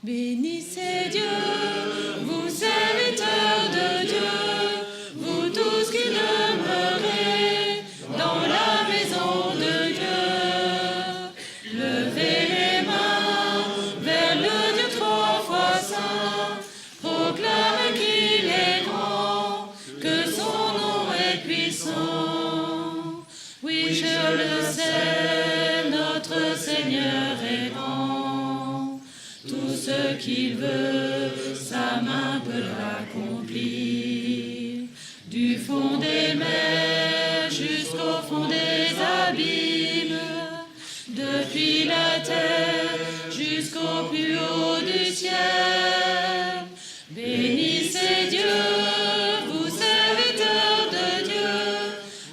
Bénissez Dieu, vous serviteurs de Dieu, vous tous qui demeurez dans la maison de Dieu. Levez les mains vers le Dieu trois fois saint, proclame qu'il est grand, que son nom est puissant. Oui, je le sais, notre Seigneur est grand. Tout ce qu'il veut, sa main peut l'accomplir. Du fond des mers jusqu'au fond des abîmes, depuis la terre jusqu'au plus haut du ciel. Bénissez Dieu, vous serviteurs de Dieu,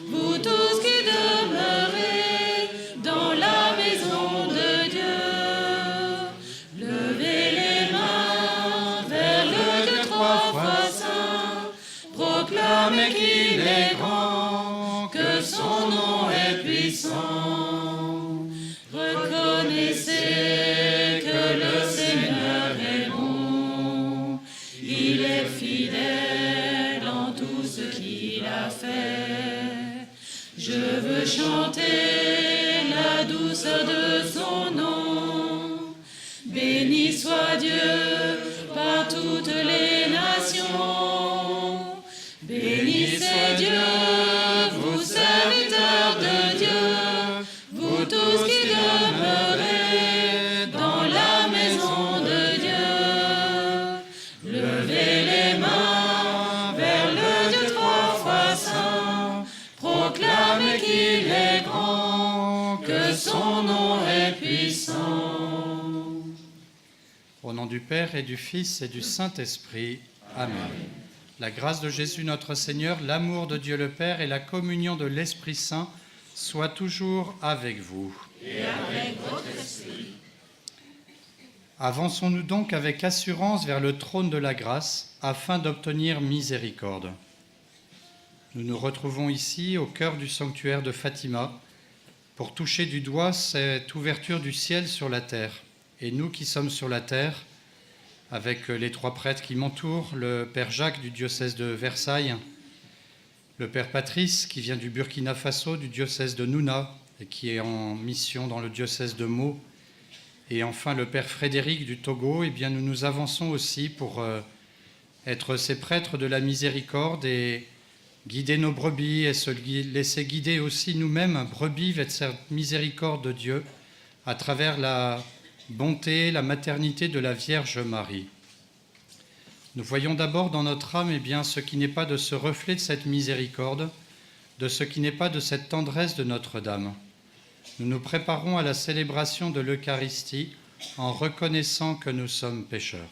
vous tous qui demeurez dans la maison de Dieu. Levez les mains vers le Dieu trois fois saint, proclamez qu'il est grand, que son nom est puissant. Reconnaissez que le Seigneur est bon, il est fidèle en tout ce qu'il a fait. Je veux chanter la douceur de son nom. Béni soit Dieu par toutes les nations. Bénissez Dieu, vous serviteurs de Dieu, vous tous qui demeurez dans la maison de Dieu. Levez les mains vers le Dieu trois fois saint, proclamez qu'il est grand, que son nom est puissant. Au nom du Père et du Fils et du Saint-Esprit. Amen. La grâce de Jésus notre Seigneur, l'amour de Dieu le Père et la communion de l'Esprit Saint soient toujours avec vous. Et avec votre esprit. Avançons-nous donc avec assurance vers le trône de la grâce afin d'obtenir miséricorde. Nous nous retrouvons ici au cœur du sanctuaire de Fatima pour toucher du doigt cette ouverture du ciel sur la terre. Et nous qui sommes sur la terre, avec les trois prêtres qui m'entourent, le Père Jacques du diocèse de Versailles, le Père Patrice qui vient du Burkina Faso, du diocèse de Nouna, et qui est en mission dans le diocèse de Meaux, et enfin le Père Frédéric du Togo, eh bien nous nous avançons aussi pour être ces prêtres de la miséricorde et guider nos brebis et se laisser guider aussi nous-mêmes, brebis, vers cette miséricorde de Dieu à travers la bonté, la maternité de la Vierge Marie. Nous voyons d'abord dans notre âme ce qui n'est pas de ce reflet de cette miséricorde, de ce qui n'est pas de cette tendresse de Notre-Dame. Nous nous préparons à la célébration de l'Eucharistie en reconnaissant que nous sommes pécheurs.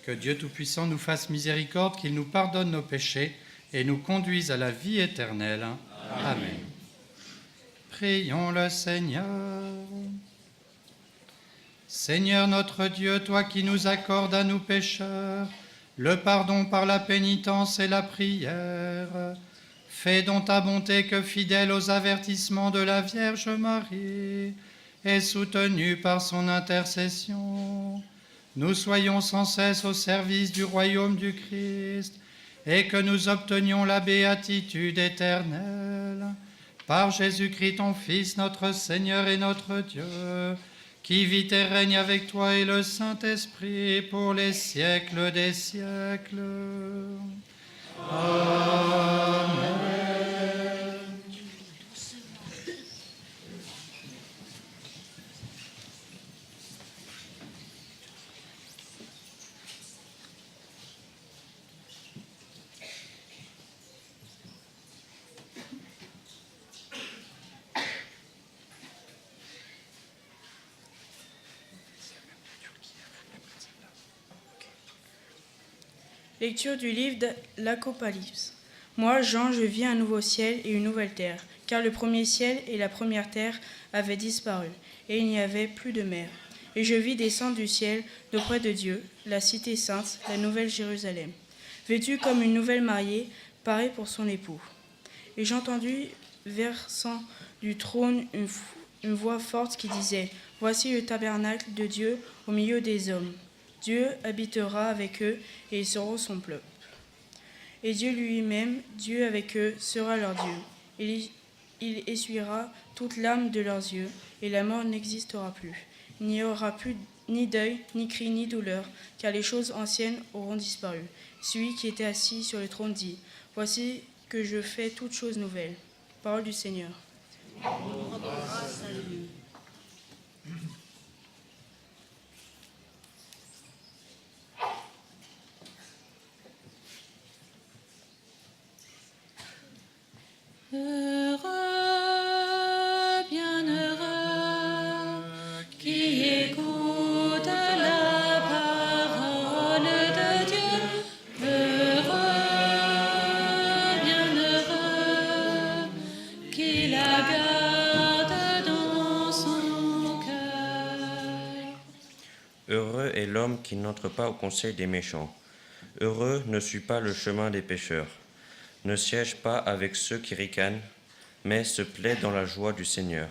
Que Dieu Tout-Puissant nous fasse miséricorde, qu'il nous pardonne nos péchés et nous conduise à la vie éternelle. Amen. Prions le Seigneur. Seigneur notre Dieu, toi qui nous accordes à nous pécheurs le pardon par la pénitence et la prière, fais donc ta bonté que, fidèle aux avertissements de la Vierge Marie et soutenue par son intercession, nous soyons sans cesse au service du royaume du Christ et que nous obtenions la béatitude éternelle. Par Jésus-Christ, ton Fils, notre Seigneur et notre Dieu, qui vit et règne avec toi et le Saint-Esprit pour les siècles des siècles. Amen. Lecture du livre de l'Apocalypse. Moi, Jean, je vis un nouveau ciel et une nouvelle terre, car le premier ciel et la première terre avaient disparu, et il n'y avait plus de mer. Et je vis descendre du ciel, d'auprès de Dieu, la cité sainte, la nouvelle Jérusalem, vêtue comme une nouvelle mariée, parée pour son époux. Et j'entendis versant du trône une voix forte qui disait : Voici le tabernacle de Dieu au milieu des hommes. Dieu habitera avec eux et ils seront son peuple. Et Dieu lui-même, Dieu avec eux, sera leur Dieu. Il essuiera toute larme de leurs yeux et la mort n'existera plus. Il n'y aura plus ni deuil, ni cri, ni douleur, car les choses anciennes auront disparu. Celui qui était assis sur le trône dit : Voici que je fais toutes choses nouvelles. Parole du Seigneur. Grâce à lui. Heureux, bienheureux, qui écoute la parole de Dieu. Heureux, bienheureux, qui la garde dans son cœur. Heureux est l'homme qui n'entre pas au conseil des méchants. Heureux ne suit pas le chemin des pécheurs, ne siège pas avec ceux qui ricanent, mais se plaît dans la joie du Seigneur,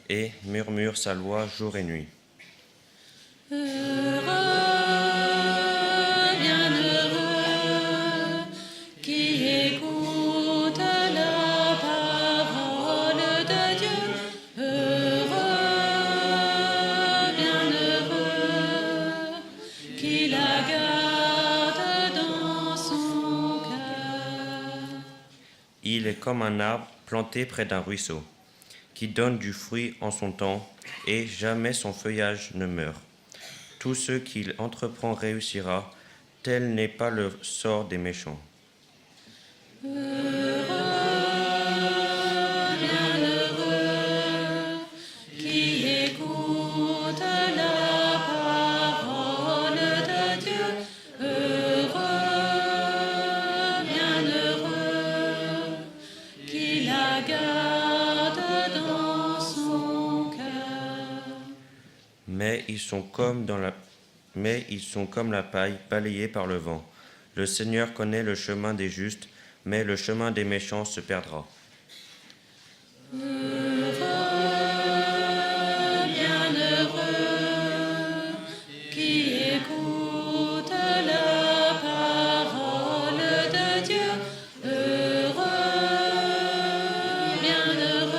et murmure sa loi jour et nuit. Heureux, bienheureux, qui écoute la parole de Dieu. Heureux, bienheureux, qui la garde dans son cœur. Il est comme un arbre planté près d'un ruisseau, qui donne du fruit en son temps, et jamais son feuillage ne meurt. Tout ce qu'il entreprend réussira, tel n'est pas le sort des méchants. Bienheureux, qui écoute la parole de Dieu. Heureux, bienheureux, qui la garde dans son cœur. Mais ils sont comme la paille balayée par le vent. Le Seigneur connaît le chemin des justes, mais le chemin des méchants se perdra. Bienheureux, qui écoute la parole de Dieu. Heureux, bienheureux,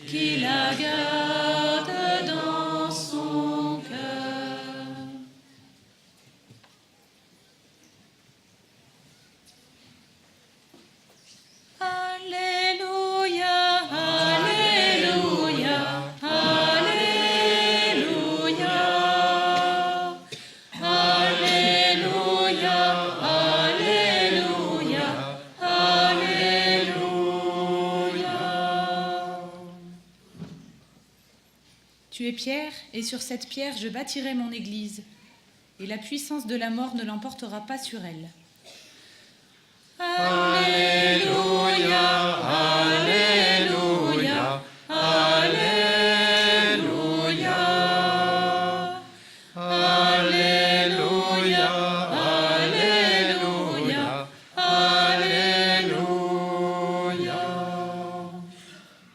qui la garde dans son cœur. Alléluia, Alléluia, Alléluia. Alléluia, Alléluia, Alléluia. Tu es pierre, et sur cette pierre je bâtirai mon église, et la puissance de la mort ne l'emportera pas sur elle. Alléluia, Alléluia, Alléluia. Alléluia, Alléluia, Alléluia.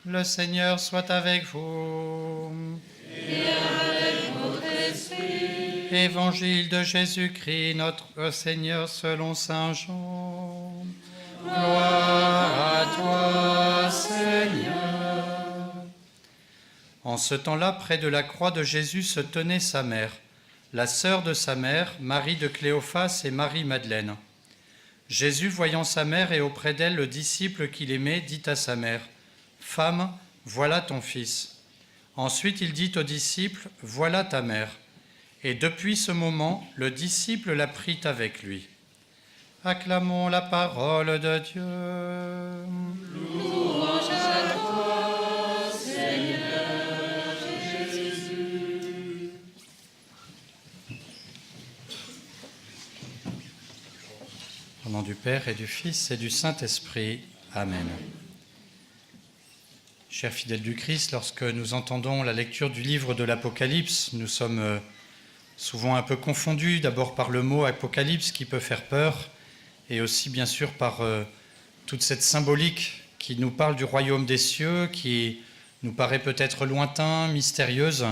Le Seigneur soit avec vous. Et avec votre esprit. Évangile de Jésus-Christ, notre Seigneur, selon saint Jean. Gloire à toi, Seigneur. En ce temps-là, près de la croix de Jésus se tenait sa mère, la sœur de sa mère, Marie de Cléophas et Marie-Madeleine. Jésus, voyant sa mère et auprès d'elle le disciple qu'il aimait, dit à sa mère, « Femme, voilà ton fils. » Ensuite, il dit au disciple, « Voilà ta mère. » Et depuis ce moment, le disciple la prit avec lui. Acclamons la parole de Dieu. Louange à toi, Seigneur Jésus. Au nom du Père et du Fils et du Saint-Esprit. Amen. Chers fidèles du Christ, lorsque nous entendons la lecture du livre de l'Apocalypse, nous sommes souvent un peu confondus, d'abord par le mot apocalypse qui peut faire peur, et aussi bien sûr par toute cette symbolique qui nous parle du royaume des cieux, qui nous paraît peut-être lointain, mystérieuse,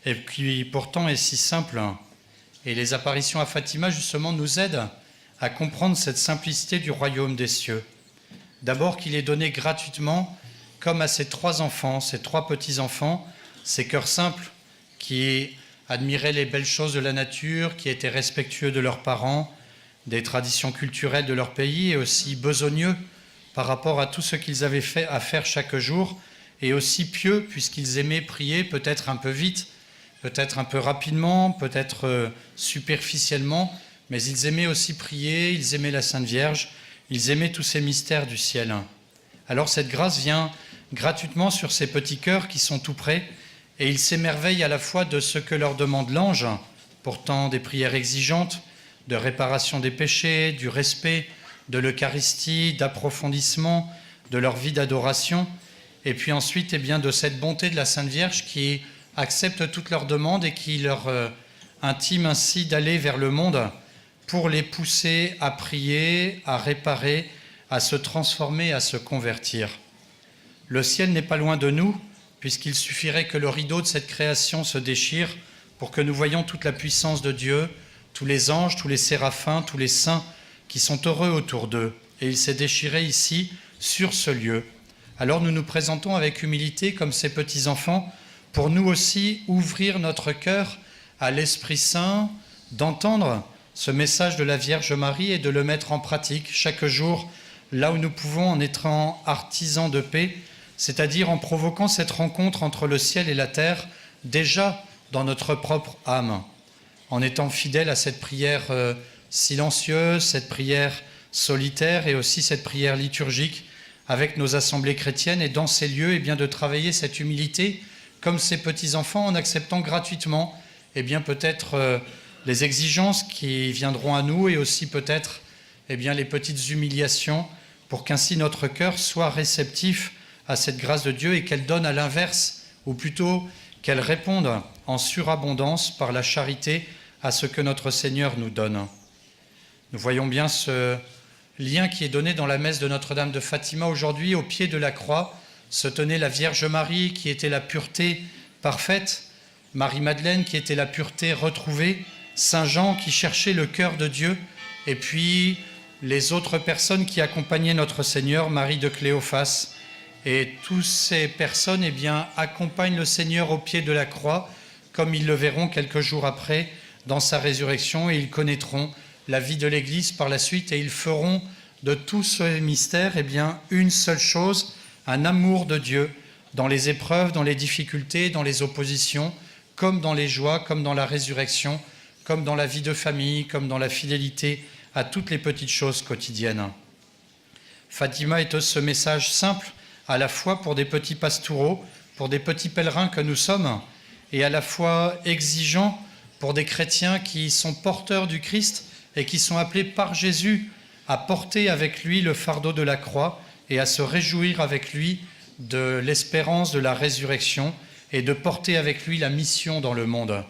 et qui pourtant est si simple. Et les apparitions à Fatima, justement, nous aident à comprendre cette simplicité du royaume des cieux. D'abord qu'il est donné gratuitement, comme à ces trois enfants, ces trois petits-enfants, ces cœurs simples qui admiraient les belles choses de la nature, qui étaient respectueux de leurs parents, des traditions culturelles de leur pays et aussi besogneux par rapport à tout ce qu'ils avaient fait à faire chaque jour et aussi pieux puisqu'ils aimaient prier peut-être un peu vite, peut-être un peu rapidement, peut-être superficiellement, mais ils aimaient aussi prier, ils aimaient la Sainte Vierge, ils aimaient tous ces mystères du ciel. Alors cette grâce vient gratuitement sur ces petits cœurs qui sont tout près et ils s'émerveillent à la fois de ce que leur demande l'ange, pourtant des prières exigeantes, de réparation des péchés, du respect, de l'Eucharistie, d'approfondissement, de leur vie d'adoration, et puis ensuite de cette bonté de la Sainte Vierge qui accepte toutes leurs demandes et qui leur intime ainsi d'aller vers le monde pour les pousser à prier, à réparer, à se transformer, à se convertir. Le ciel n'est pas loin de nous, puisqu'il suffirait que le rideau de cette création se déchire pour que nous voyions toute la puissance de Dieu, tous les anges, tous les séraphins, tous les saints qui sont heureux autour d'eux. Et il s'est déchiré ici, sur ce lieu. Alors nous nous présentons avec humilité comme ces petits-enfants pour nous aussi ouvrir notre cœur à l'Esprit Saint, d'entendre ce message de la Vierge Marie et de le mettre en pratique chaque jour, là où nous pouvons, en étant artisans de paix, c'est-à-dire en provoquant cette rencontre entre le ciel et la terre, déjà dans notre propre âme, en étant fidèles à cette prière silencieuse, cette prière solitaire et aussi cette prière liturgique avec nos assemblées chrétiennes et dans ces lieux, de travailler cette humilité comme ces petits-enfants en acceptant gratuitement peut-être les exigences qui viendront à nous et aussi peut-être les petites humiliations pour qu'ainsi notre cœur soit réceptif à cette grâce de Dieu et qu'elle donne à l'inverse, ou plutôt qu'elle réponde en surabondance par la charité à ce que notre Seigneur nous donne. Nous voyons bien ce lien qui est donné dans la messe de Notre-Dame de Fatima aujourd'hui. Au pied de la croix se tenait la Vierge Marie qui était la pureté parfaite, Marie-Madeleine qui était la pureté retrouvée, Saint Jean qui cherchait le cœur de Dieu, et puis les autres personnes qui accompagnaient notre Seigneur, Marie de Cléophas. Et toutes ces personnes accompagnent le Seigneur au pied de la croix, comme ils le verront quelques jours après dans sa résurrection, et ils connaîtront la vie de l'Église par la suite, et ils feront de tout ce mystère une seule chose, un amour de Dieu, dans les épreuves, dans les difficultés, dans les oppositions, comme dans les joies, comme dans la résurrection, comme dans la vie de famille, comme dans la fidélité à toutes les petites choses quotidiennes. Fatima est ce message simple, à la fois pour des petits pastoureaux, pour des petits pèlerins que nous sommes, et à la fois exigeant pour des chrétiens qui sont porteurs du Christ et qui sont appelés par Jésus à porter avec lui le fardeau de la croix et à se réjouir avec lui de l'espérance de la résurrection et de porter avec lui la mission dans le monde.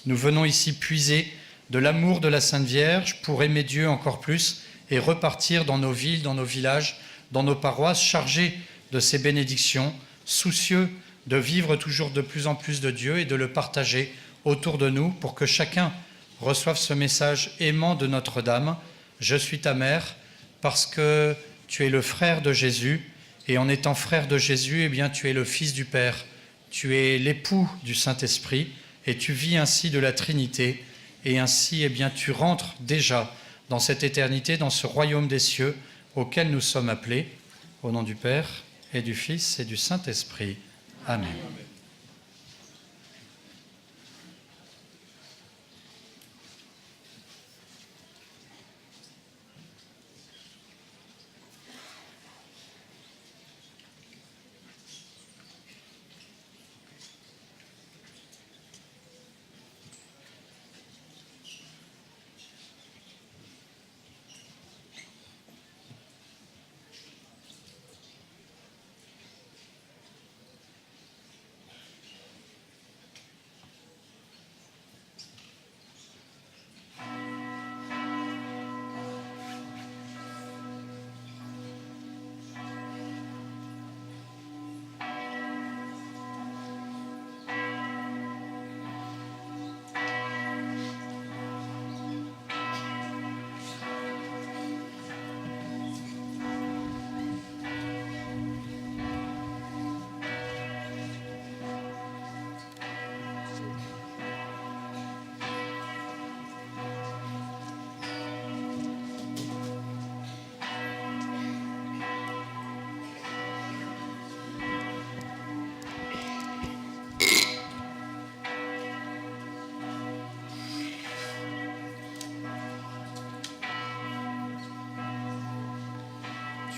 Nous venons ici puiser de l'amour de la Sainte Vierge pour aimer Dieu encore plus et repartir dans nos villes, dans nos villages, dans nos paroisses, chargés de ces bénédictions, soucieux de vivre toujours de plus en plus de Dieu et de le partager autour de nous pour que chacun reçoivent ce message aimant de Notre-Dame. Je suis ta mère parce que tu es le frère de Jésus, et en étant frère de Jésus, eh bien, tu es le Fils du Père, tu es l'époux du Saint-Esprit, et tu vis ainsi de la Trinité, et ainsi, eh bien, tu rentres déjà dans cette éternité, dans ce royaume des cieux auquel nous sommes appelés, au nom du Père et du Fils et du Saint-Esprit. Amen.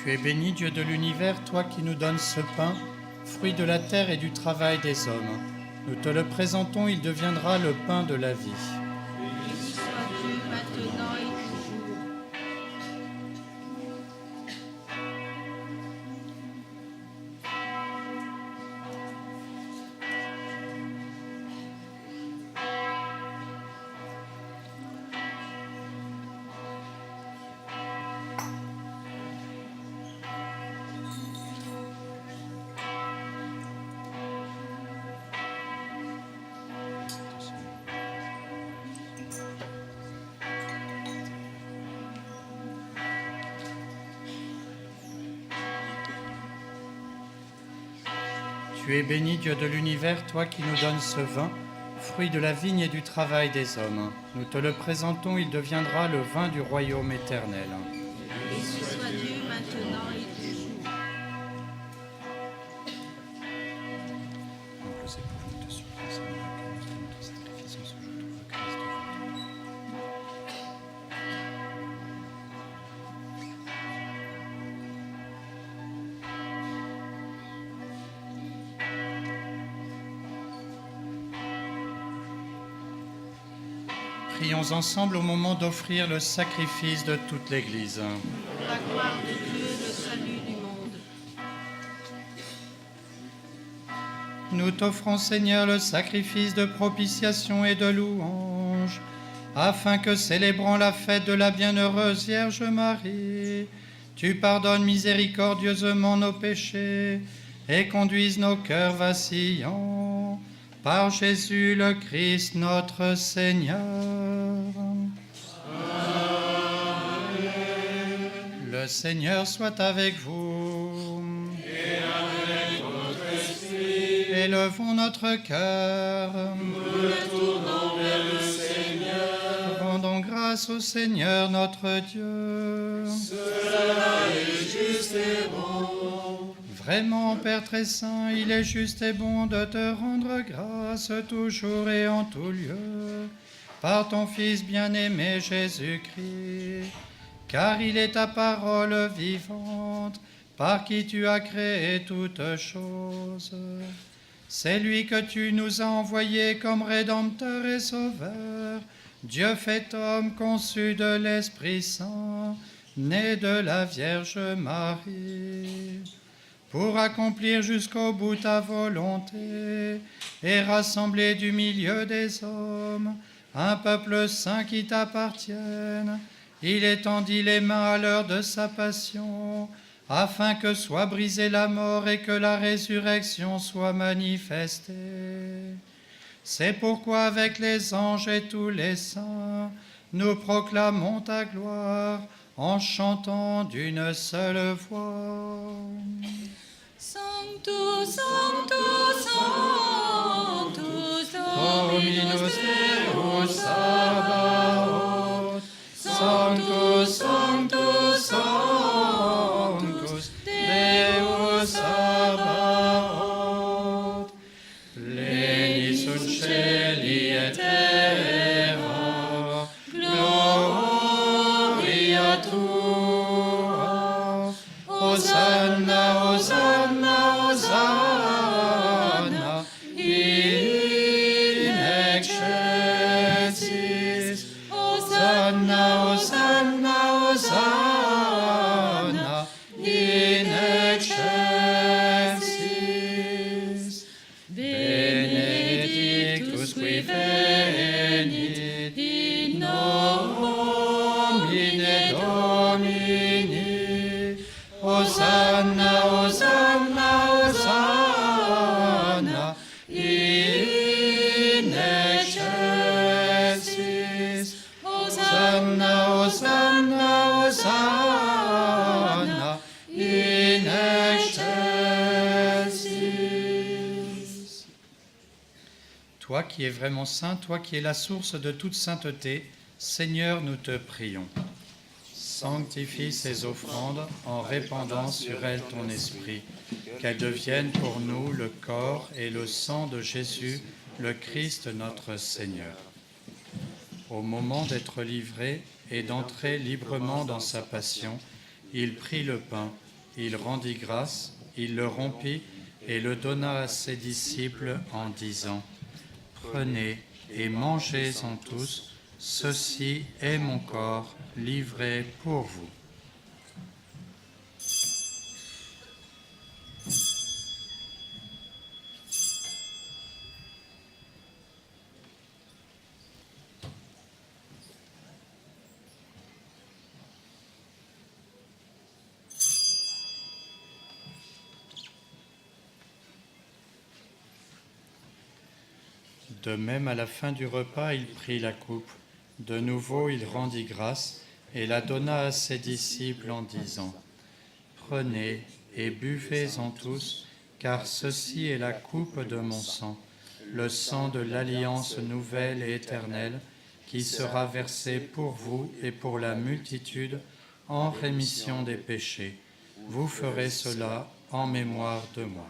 Tu es béni, Dieu de l'univers, toi qui nous donnes ce pain, fruit de la terre et du travail des hommes. Nous te le présentons, il deviendra le pain de la vie. Béni soit Dieu maintenant et toujours. Tu es béni, Dieu de l'univers, toi qui nous donnes ce vin, fruit de la vigne et du travail des hommes. Nous te le présentons, il deviendra le vin du royaume éternel. Béni soit Dieu maintenant et toujours. Nous épouvons te supplier, Seigneur, que notre sacrifice en ce jour trouve grâce devant toi. Prions ensemble au moment d'offrir le sacrifice de toute l'Église. Pour la gloire de Dieu, le salut du monde. Nous t'offrons, Seigneur, le sacrifice de propitiation et de louange, afin que, célébrant la fête de la bienheureuse Vierge Marie, tu pardonnes miséricordieusement nos péchés et conduises nos cœurs vacillants par Jésus le Christ notre Seigneur. Amen. Le Seigneur soit avec vous. Et avec votre esprit. Élevons notre cœur. Nous le tournons vers le Seigneur. Rendons grâce au Seigneur notre Dieu. Cela est juste et bon. Vraiment, Père très saint, il est juste et bon de te rendre grâce toujours et en tout lieu, par ton Fils bien-aimé Jésus-Christ, car il est ta parole vivante, par qui tu as créé toutes choses. C'est lui que tu nous as envoyé comme Rédempteur et Sauveur, Dieu fait homme, conçu de l'Esprit Saint, né de la Vierge Marie, pour accomplir jusqu'au bout ta volonté et rassembler du milieu des hommes un peuple saint qui t'appartienne. Il étendit les mains à l'heure de sa passion, afin que soit brisée la mort et que la résurrection soit manifestée. C'est pourquoi avec les anges et tous les saints, nous proclamons ta gloire en chantant d'une seule voix. Sanctus, Sanctus, Sanctus, Dominus Deus Sabaoth, Sanctus, Sanctus, Sanctus, Deus Sabaoth. Pleni sunt celi et terra, gloria tua. Hosanna, Hosanna, Hosanna, in excelsis. Hosanna, Hosanna, Hosanna, in excelsis. Benedictus qui venit in nomine Domini. Hosanna, Hosanna, Hosanna, in excelsis. Hosanna, Hosanna, Hosanna, in excelsis. Toi qui es vraiment saint, toi qui es la source de toute sainteté, Seigneur, nous te prions. Sanctifie ces offrandes en répandant sur elles ton esprit, qu'elles deviennent pour nous le corps et le sang de Jésus, le Christ notre Seigneur. Au moment d'être livré et d'entrer librement dans sa passion, il prit le pain, il rendit grâce, il le rompit et le donna à ses disciples en disant : Prenez et mangez-en tous, ceci est mon corps livré pour vous. De même, à la fin du repas, il prit la coupe. De nouveau, il rendit grâce et la donna à ses disciples en disant : Prenez et buvez-en tous, car ceci est la coupe de mon sang, le sang de l'alliance nouvelle et éternelle, qui sera versé pour vous et pour la multitude en rémission des péchés. Vous ferez cela en mémoire de moi.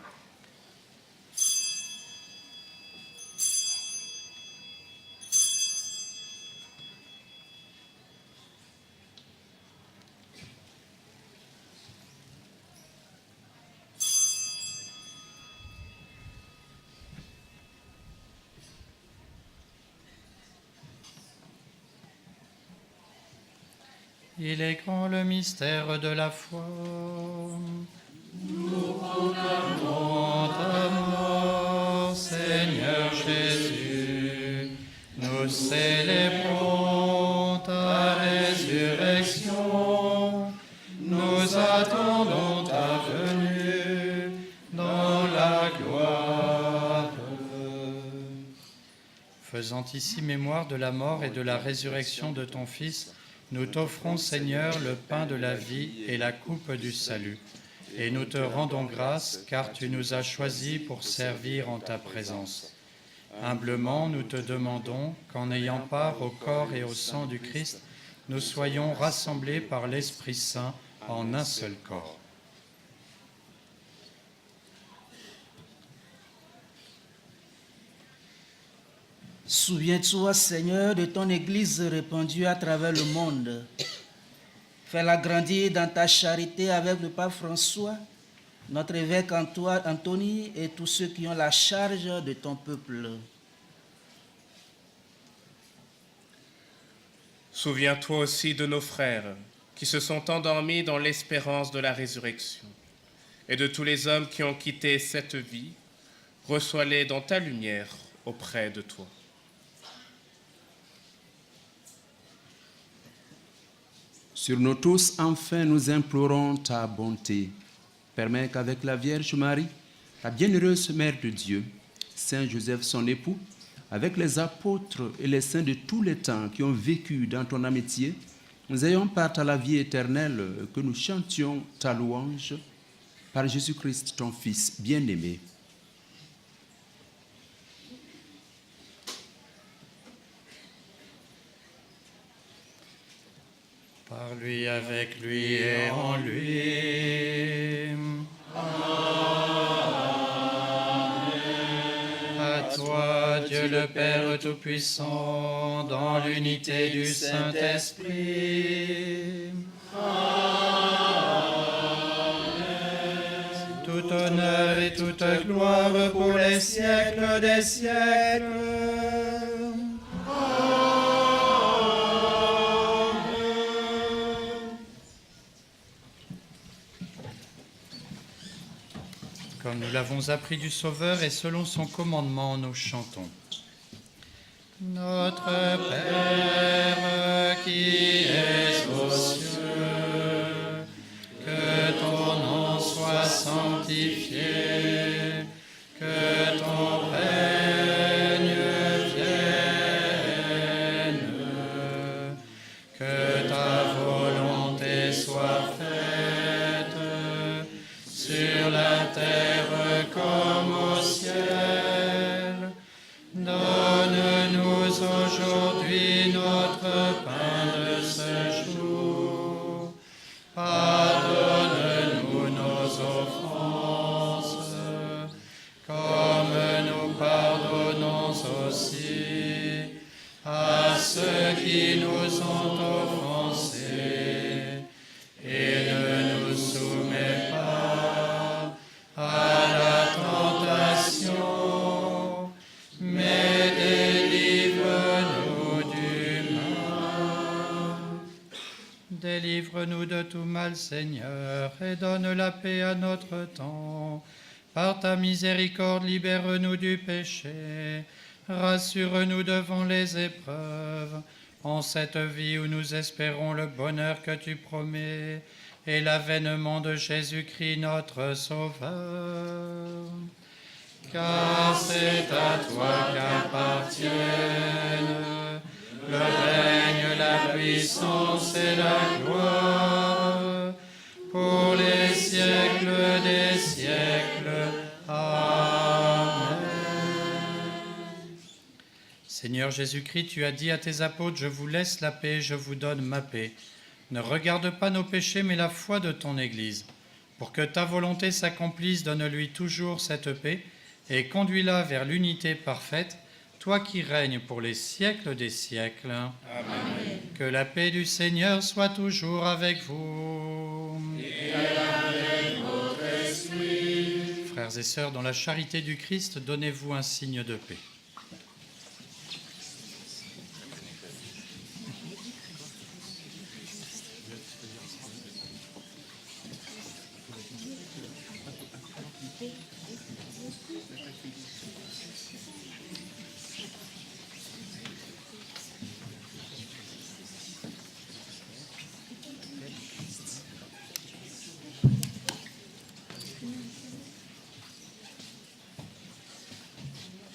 Il est grand le mystère de la foi. Nous proclamons ta mort, Seigneur Jésus. Nous célébrons ta résurrection. Nous attendons ta venue dans la gloire. Faisant ici mémoire de la mort et de la résurrection de ton Fils, nous t'offrons, Seigneur, le pain de la vie et la coupe du salut. Et nous te rendons grâce, car tu nous as choisis pour servir en ta présence. Humblement, nous te demandons qu'en ayant part au corps et au sang du Christ, nous soyons rassemblés par l'Esprit Saint en un seul corps. Souviens-toi, Seigneur, de ton Église répandue à travers le monde. Fais-la grandir dans ta charité avec le pape François, notre évêque Anthony et tous ceux qui ont la charge de ton peuple. Souviens-toi aussi de nos frères qui se sont endormis dans l'espérance de la résurrection et de tous les hommes qui ont quitté cette vie. Reçois-les dans ta lumière auprès de toi. Sur nous tous, enfin, nous implorons ta bonté. Permets qu'avec la Vierge Marie, la bienheureuse Mère de Dieu, Saint Joseph son époux, avec les apôtres et les saints de tous les temps qui ont vécu dans ton amitié, nous ayons part à la vie éternelle, que nous chantions ta louange par Jésus-Christ, ton Fils bien-aimé. Par lui, avec lui et en lui. À toi, Dieu le Père Tout-Puissant, dans l'unité du Saint-Esprit. Tout honneur et toute gloire pour les siècles des siècles. Comme nous l'avons appris du Sauveur et selon son commandement, nous chantons. Notre Père qui es aux cieux, que ton nom soit sanctifié, que ton règne vienne, que ta volonté soit faite sur la terre comme au ciel. Donne-nous aujourd'hui notre pain de ce jour. Pardonne-nous nos offenses, comme nous pardonnons aussi à ceux qui nous ont offensés. Et ne nous soumets pas à la tentation, mais délivre-nous du mal. Délivre-nous de tout mal, Seigneur, et donne la paix à notre temps. Par ta miséricorde, libère-nous du péché. Rassure-nous devant les épreuves, en cette vie où nous espérons le bonheur que tu promets et l'avènement de Jésus-Christ notre Sauveur. Car c'est à toi qu'appartiennent le règne, la puissance et la gloire pour les siècles des siècles. Amen. Seigneur Jésus-Christ, tu as dit à tes apôtres, je vous laisse la paix, je vous donne ma paix. Ne regarde pas nos péchés, mais la foi de ton Église. Pour que ta volonté s'accomplisse, donne-lui toujours cette paix et conduis-la vers l'unité parfaite, toi qui règnes pour les siècles des siècles. Amen. Que la paix du Seigneur soit toujours avec vous. Et avec votre esprit. Frères et sœurs, dans la charité du Christ, donnez-vous un signe de paix.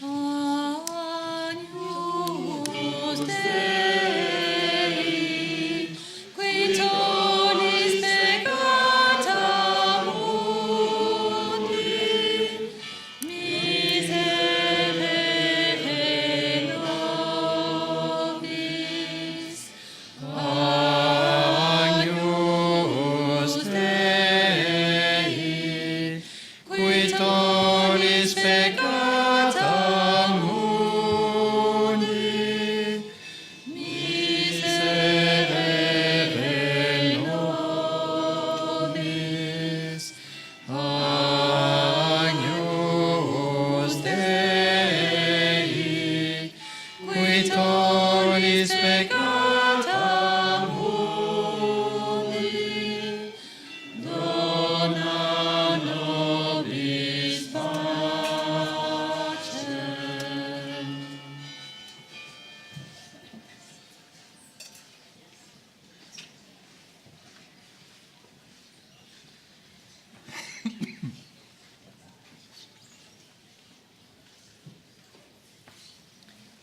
Amen.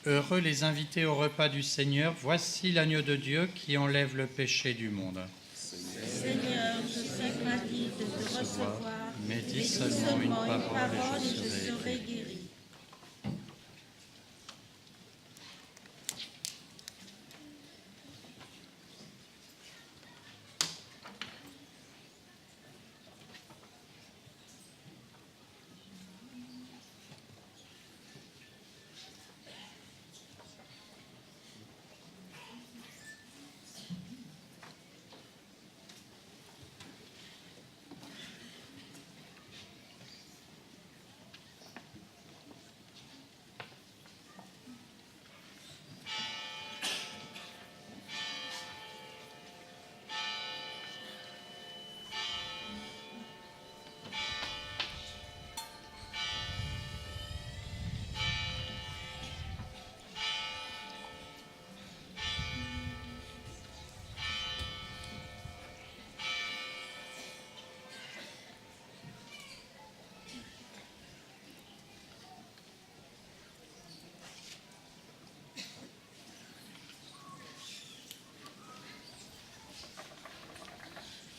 Heureux les invités au repas du Seigneur. Voici l'agneau de Dieu qui enlève le péché du monde. Seigneur, je sais gravide de te recevoir, Mais dis mais seulement une parole et et je je serai serai guéri. guéri.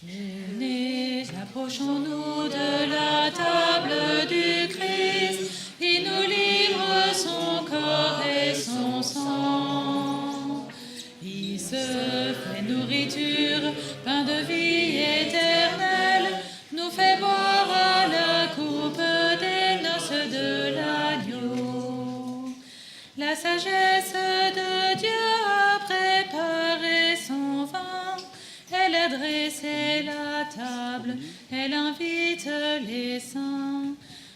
Venez, approchons-nous de la table du Christ. Il nous livre son corps et son sang. Il se fait nourriture, pain de vie éternelle, nous fait boire à la coupe des noces de l'agneau. La sagesse de Dieu a préparé son vin. Elle a dressé la table, elle invite les saints.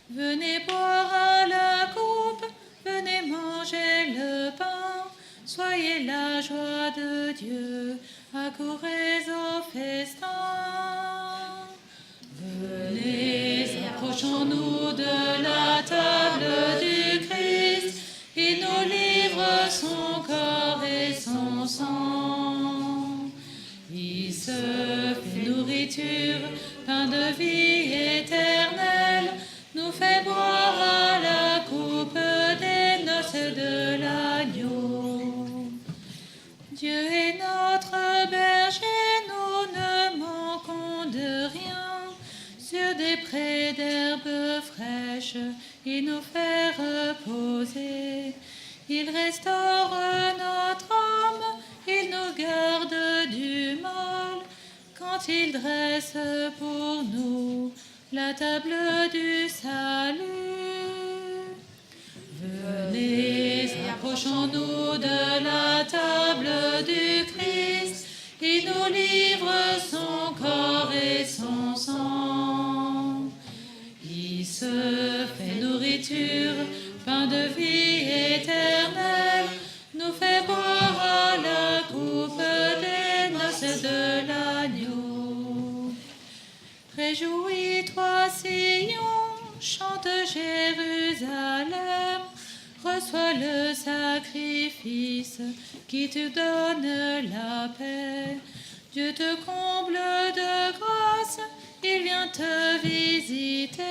Venez boire à la coupe, venez manger le pain. Soyez la joie de Dieu, accourez au festin. Venez, approchons-nous de la table du Christ. Il nous livre son corps et son sang. Il se fait nourriture, pain de vie éternelle, nous fait boire à la coupe des noces de l'agneau. Dieu est notre berger, nous ne manquons de rien. Sur des prés d'herbes fraîches, il nous fait reposer. Il restaure notre âme, il nous garde du mal, quand il dresse pour nous la table du salut. Venez, approchons-nous de la table du Christ, il nous livre son corps et son sang. Il se fait nourriture, pain de vie éternelle, nous fait boire à la coupe des noces de l'agneau. Réjouis-toi, Sion, chante Jérusalem, reçois le sacrifice qui te donne la paix. Dieu te comble de grâce, il vient te visiter,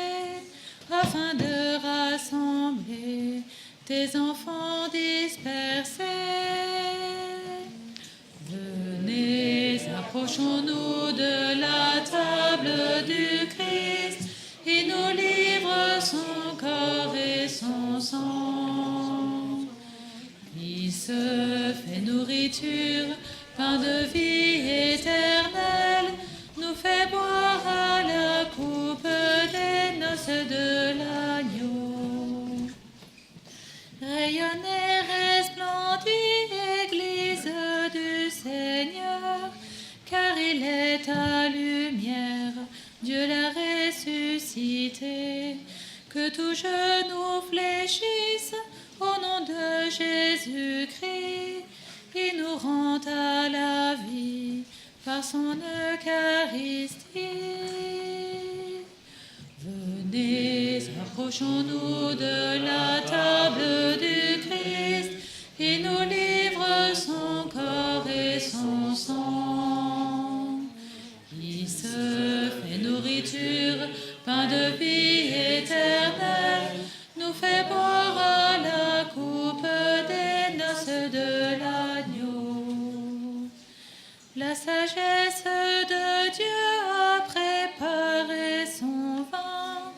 afin de rassembler tes enfants dispersés. Venez, approchons-nous de la table du Christ, il nous livre son corps et son sang. Il se fait nourriture, pain de vie éternelle, nous fait boire à la coupe des noces de l'agneau. Rayonnez, resplendit, Église du Seigneur, car il est ta lumière, Dieu l'a ressuscité. Que tout genou fléchisse au nom de Jésus-Christ, il nous rend à la vie par son Eucharistie. Venez, approchons-nous de la table du Christ, il nous livre son corps et son sang. Il se fait nourriture, pain de vie éternelle, nous fait boire à la coupe des sagesse de Dieu a préparé son vin.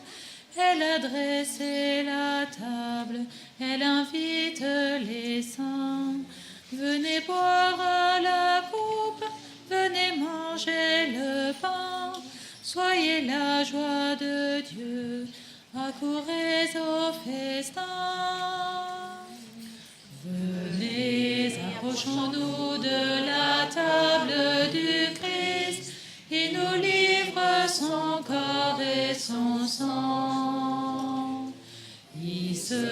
Elle a dressé la table, elle invite les saints. Venez boire à la coupe, venez manger le pain. Soyez la joie de Dieu, accourez au festin. Venez, approchons-nous de la table du Christ. Il nous livre son corps et son sang. Il se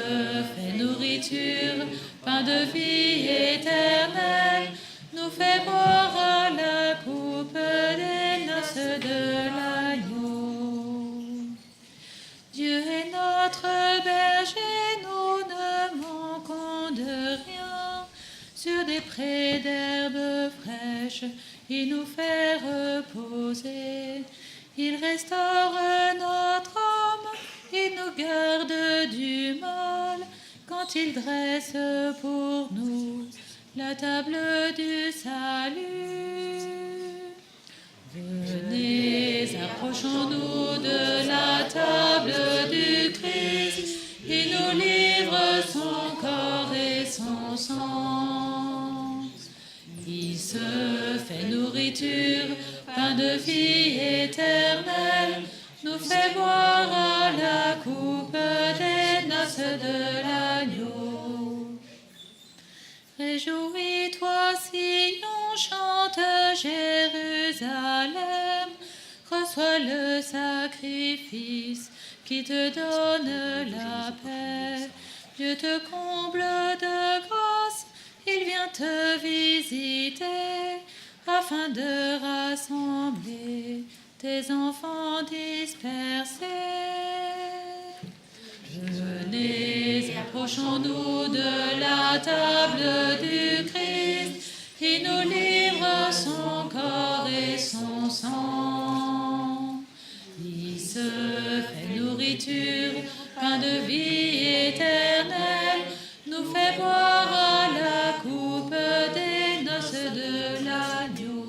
fait nourriture, pain de vie éternelle, nous fait boire à la coupe des noces de l'agneau. Dieu est notre berger, nous ne manquons de rien. Sur des prés d'herbes fraîches, il nous fait reposer. Il restaure notre âme, il nous garde du mal. Quand il dresse pour nous la table du salut. Venez, approchons-nous de la table du Christ. Il nous livre son corps et son sang. Il se fait nourriture, pain de vie éternelle, nous fait boire à la coupe des noces de l'agneau. Réjouis-toi, Sion, chante Jérusalem, reçois le sacrifice qui te donne la paix. Dieu te comble de grâce, il vient te visiter, afin de rassembler tes enfants dispersés. Venez, approchons-nous de la table du Christ. Il nous livre son corps et son sang. Il se fait nourriture, pain de vie éternelle, nous fait boire à la coupe des noces de l'agneau.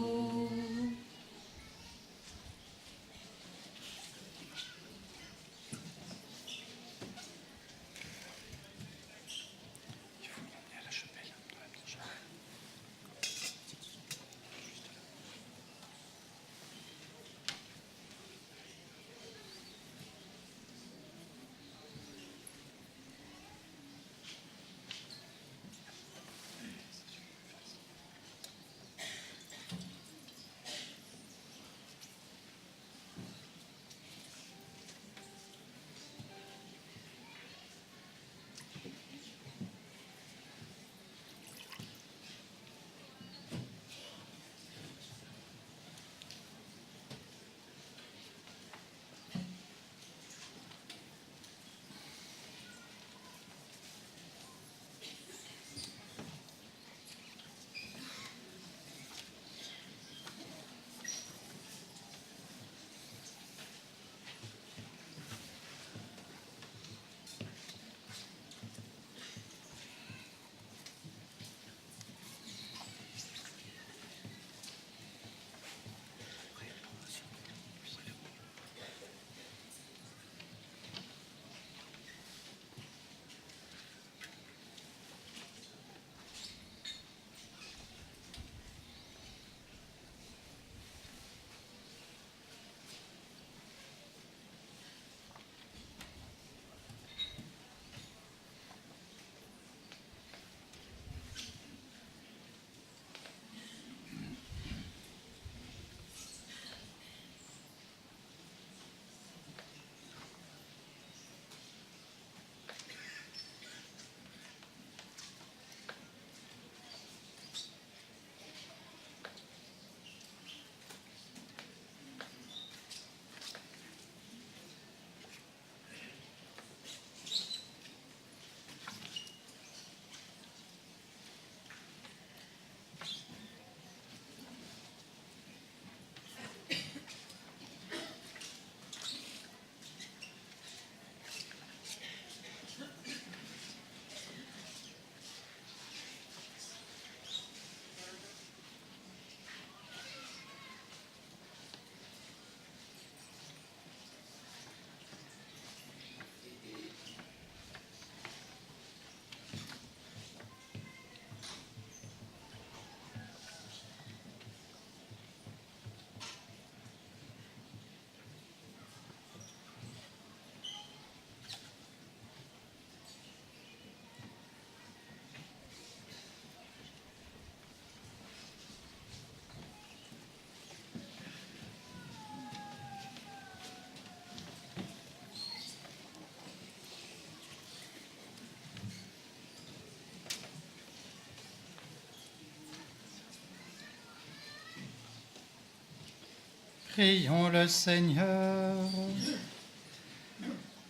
Prions le Seigneur.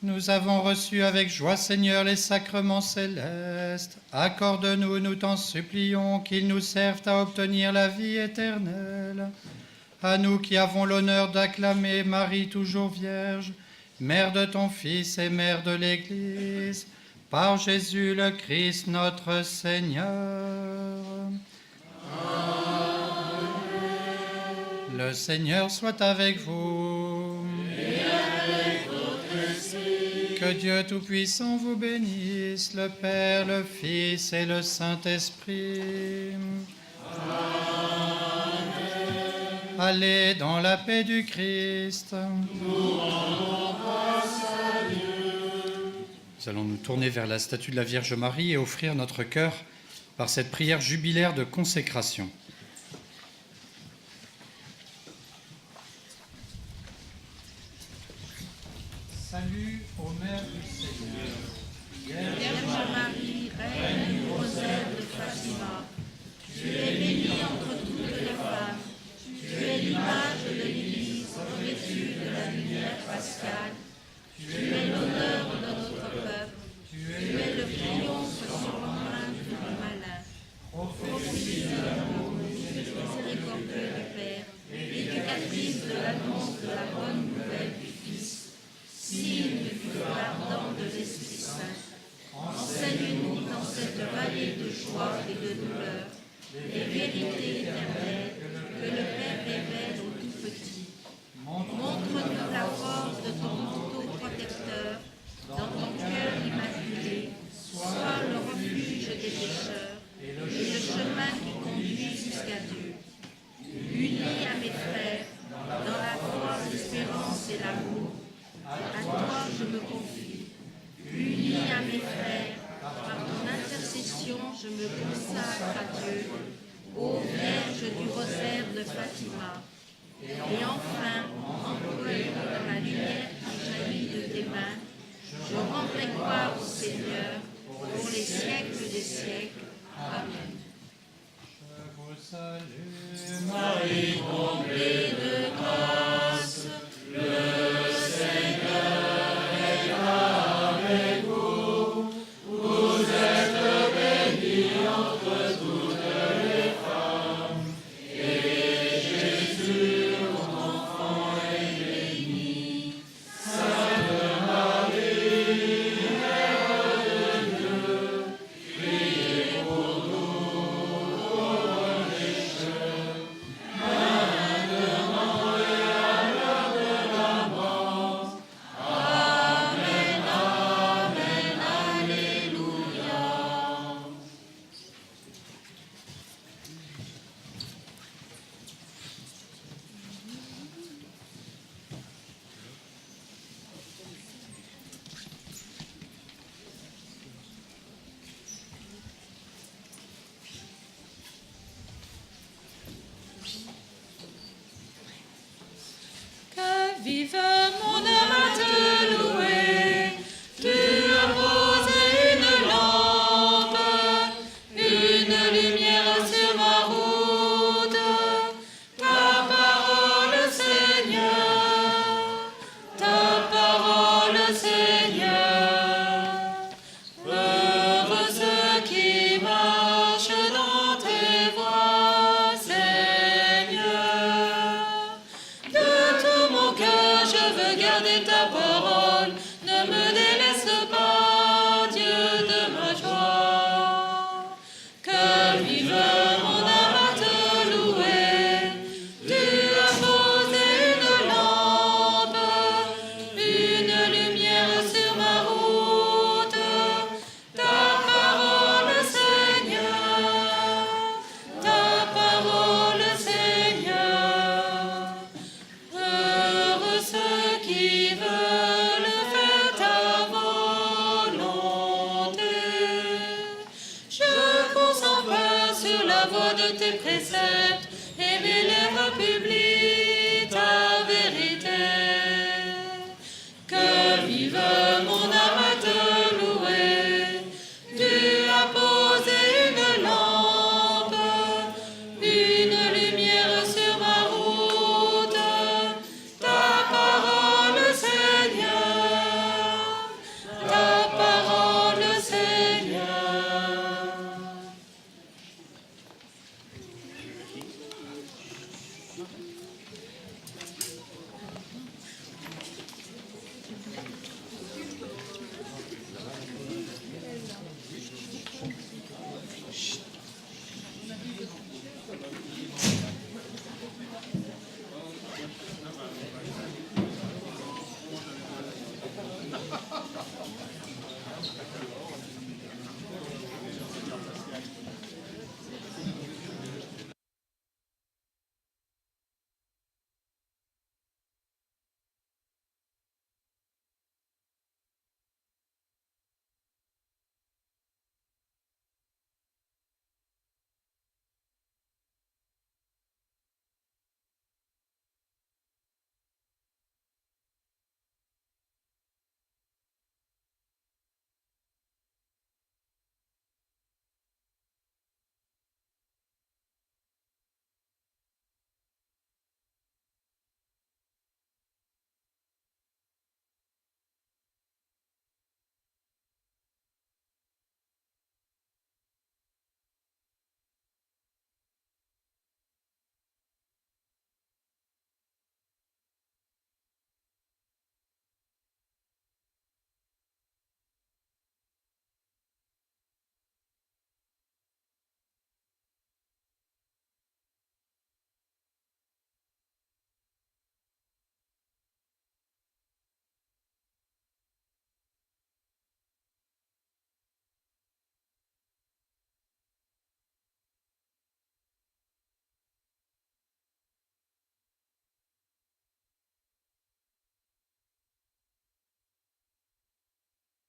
Nous avons reçu avec joie, Seigneur, les sacrements célestes. Accorde-nous, nous t'en supplions, qu'ils nous servent à obtenir la vie éternelle. À nous qui avons l'honneur d'acclamer Marie toujours vierge, Mère de ton Fils et Mère de l'Église, par Jésus le Christ notre Seigneur. Amen. Le Seigneur soit avec vous. Et avec votre esprit. Que Dieu Tout-Puissant vous bénisse, le Père, le Fils et le Saint-Esprit. Allez dans la paix du Christ. Nous rendons grâce à Dieu. Nous allons nous tourner vers la statue de la Vierge Marie et offrir notre cœur par cette prière jubilaire de consécration. Salut aux mères du Seigneur. Vierge Marie, reine du rosaire de Fatima, tu es bénie entre toutes les femmes. Tu es l'image de l'Église revêtue de la lumière pascale. Tu es l'honneur de notre peuple. Tu es le triomphe surhumain du malin. Prophétie de l'amour miséricordieux du Père, éducatrice de l'annonce de la bonne nouvelle du Fils, signe du feu ardent de l'Esprit Saint. Enseigne-nous dans cette vallée de joie et de douleur les vérités éternelles que le Père révèle aux tout petits. Montre-nous la force de ton manteau protecteur, dans ton cœur immaculé, sois le refuge des pécheurs et le chemin qui conduit jusqu'à Dieu. Unis à mes frères, dans la foi, l'espérance et l'amour, à toi je me confie. Unis à mes frères, par ton intercession je me consacre à Dieu, ô Vierge du rosaire de Fatima. Et enfin, employé dans la lumière qui jaillit de tes mains, je rendrai gloire au Seigneur pour les siècles des siècles. Amen. Je vous salue, Marie comblée de grâce, le Seigneur est avec vous. Vous êtes bénie entre toutes les femmes, et Jésus, votre enfant, est béni. Sainte Marie, Mère de Dieu, priez pour nous pauvres pécheurs, maintenant et à l'heure de la mort. Amen, Amen, Alléluia. Que vive